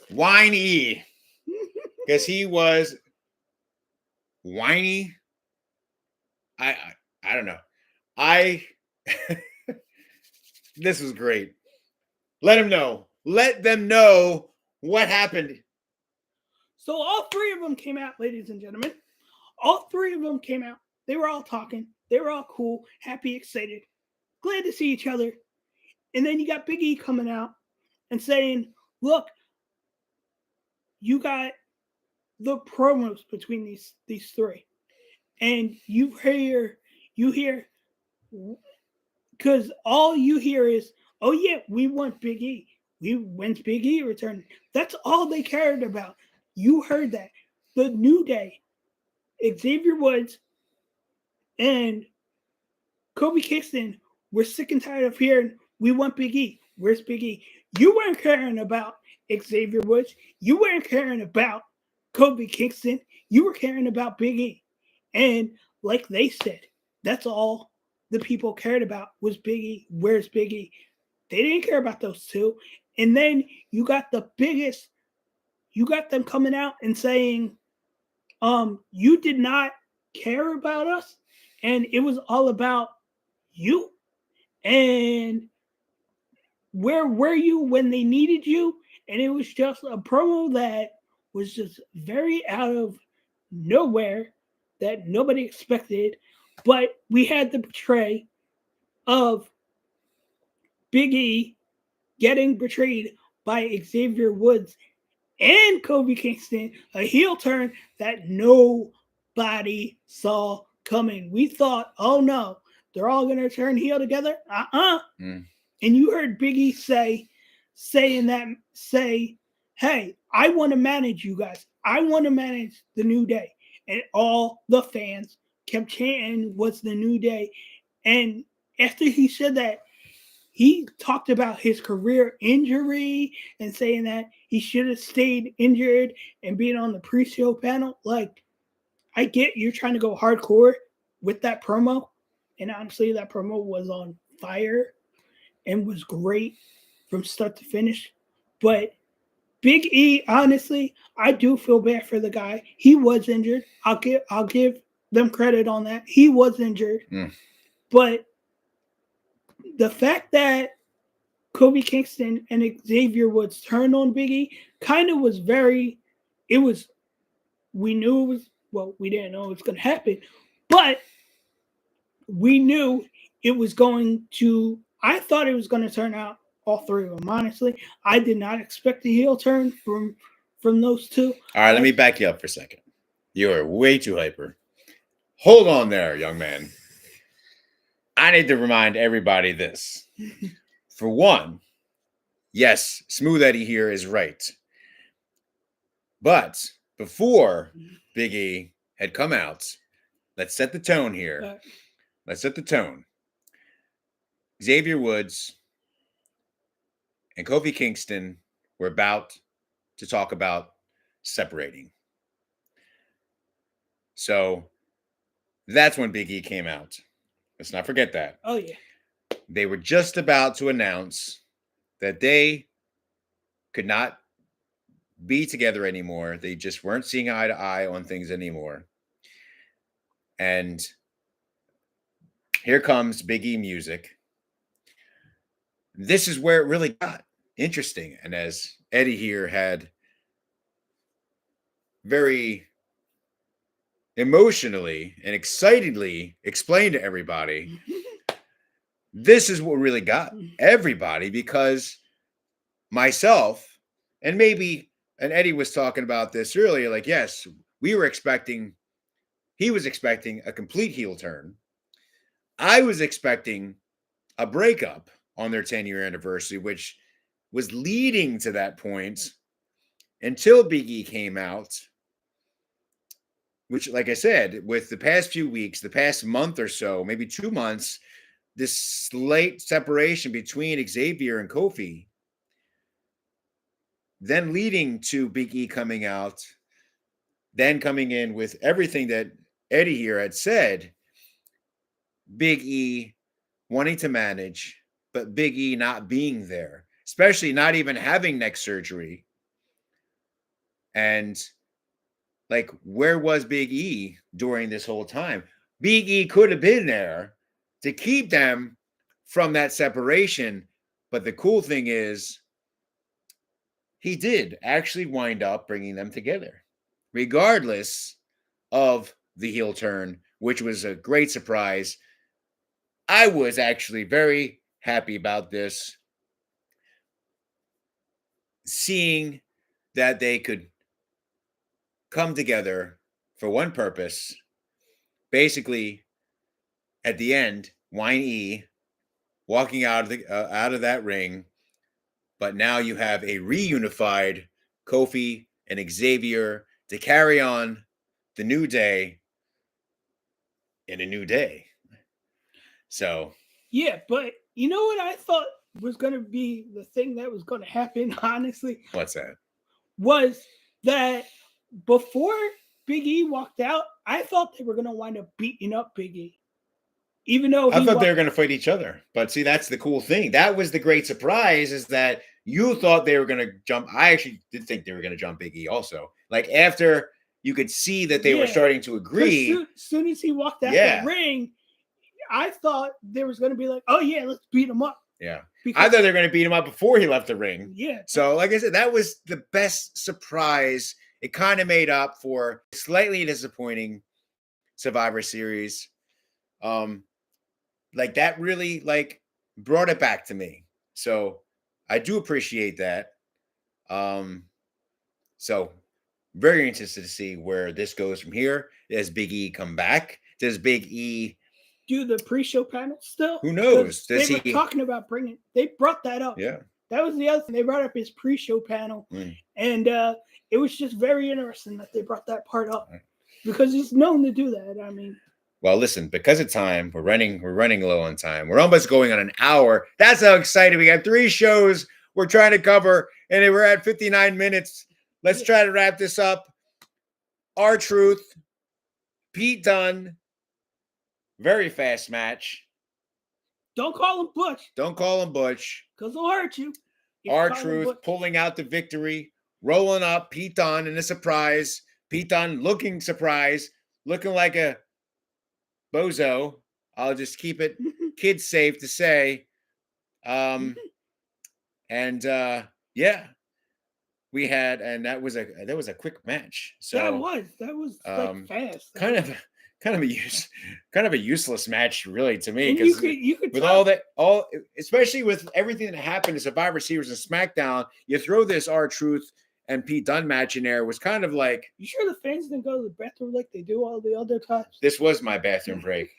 Whiny. Because he was whiny. I don't know. This was great. Let him know. Let them know what happened. So all three of them came out, ladies and gentlemen. All three of them came out. They were all talking. They were all cool, happy, excited, glad to see each other. And then you got Big E coming out and saying, look, you got the promos between these three. And you hear, because all you hear is, oh yeah, we want Big E. When's Big E returning? That's all they cared about. You heard that. The New Day, Xavier Woods, and Kofi Kingston were sick and tired of hearing, we want Big E. Where's Big E? You weren't caring about Xavier Woods. You weren't caring about Kofi Kingston. You were caring about Big E. And like they said, that's all the people cared about was Big E. Where's Big E? They didn't care about those two. And then you got them coming out and saying, you did not care about us, and it was all about you. And where were you when they needed you? And it was just a promo that was just very out of nowhere that nobody expected. But we had the portray of Big E getting betrayed by Xavier Woods and Kofi Kingston, a heel turn that nobody saw coming. We thought, oh no, they're all going to turn heel together. And you heard Big E say, hey, I want to manage you guys. I want to manage the New Day. And all the fans kept chanting, what's the New Day? And after he said that, he talked about his career injury and saying that he should have stayed injured and being on the pre-show panel. Like, I get you're trying to go hardcore with that promo. And honestly, that promo was on fire and was great from start to finish. But Big E, honestly, I do feel bad for the guy. He was injured. I'll give them credit on that. He was injured. But the fact that Kofi Kingston and Xavier Woods turned on Big E kind of was we knew it well, we didn't know it was going to happen, but we knew it was going to. I thought it was going to turn out all three of them. Honestly, I did not expect a heel turn from those two. All right, let me back you up for a second. You are way too hyper. Hold on there, young man. I need to remind everybody this. For one, yes, Smooth Eddie here is right. But before Big E had come out, let's set the tone here. Let's set the tone. Xavier Woods and Kofi Kingston were about to talk about separating. So that's when Big E came out. Let's not forget that. Oh, yeah. They were just about to announce that they could not be together anymore. They just weren't seeing eye to eye on things anymore. And here comes Big E music. This is where it really got interesting. And as Eddie here had very emotionally and excitedly explained to everybody, this is what really got everybody, because myself and Eddie was talking about this earlier, like, yes, he was expecting a complete heel turn. I was expecting a breakup on their 10-year anniversary, which was leading to that point until Big E came out, which, like I said, with the past few weeks, the past month or so, maybe 2 months, this slight separation between Xavier and Kofi, then leading to Big E coming out, then coming in with everything that Eddie here had said, Big E wanting to manage, but Big E not being there, especially not even having neck surgery. And like, where was Big E during this whole time? Big E could have been there to keep them from that separation. But the cool thing is, he did actually wind up bringing them together, regardless of the heel turn, which was a great surprise. I was actually very happy about this, seeing that they could come together for one purpose. Basically, at the end, Wine E walking out of that ring, but now you have a reunified Kofi and Xavier to carry on the new day in a new day. So yeah, but you know what I thought was going to be the thing that was going to happen, honestly? What's that? Was that before Big E walked out, I thought they were going to wind up beating up Big E. Even though I thought they were going to fight each other. But see, that's the cool thing. That was the great surprise, is that you thought they were going to jump. I actually did think they were going to jump Big E also. Like, after you could see that they were starting to agree. As soon as he walked out the ring, I thought there was going to be like, oh, yeah, let's beat him up. Yeah. I thought they were going to beat him up before he left the ring. Yeah. So, like I said, that was the best surprise. It kind of made up for slightly disappointing Survivor Series. Like, that really, like, brought it back to me. So I do appreciate that. So very interested to see where this goes from here. Does Big E come back? Does Big E do the pre-show panel still? Who knows? They were talking about bringing. They brought that up. Yeah. That was the other thing. They brought up his pre-show panel, and it was just very interesting that they brought that part up, because he's known to do that. I mean. Well, listen, because of time, we're running low on time. We're almost going on an hour. That's how excited we got. 3 shows we're trying to cover, and we're at 59 minutes. Let's try to wrap this up. R-Truth, Pete Dunne, very fast match. Don't call him Butch. Don't call him Butch. Because he'll hurt you. R-Truth pulling out the victory, rolling up Pete Dunne in a surprise. Pete Dunne looking surprised, looking like a bozo. I'll just keep it kid safe to say. Yeah, we had, and that was a quick match. That So was like um, fast. I kind mean, of kind of a kind of a useless match really to me, and because you could with tell. all especially with everything that happened to Survivor Series and SmackDown, you throw this R-Truth and Pete Dunne match in there, was kind of like, You sure the fans didn't go to the bathroom like they do all the other times? this was my bathroom break.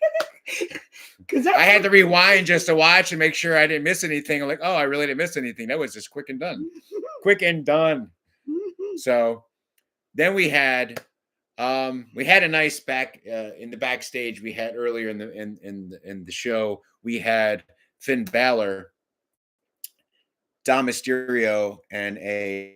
Because I had to rewind just to watch and make sure I didn't miss anything. I'm like, oh, I really didn't miss anything. That was just quick and done. Quick and done. So then we had a nice back in the backstage. We had earlier in the show, we had Finn Balor, Dom Mysterio, and a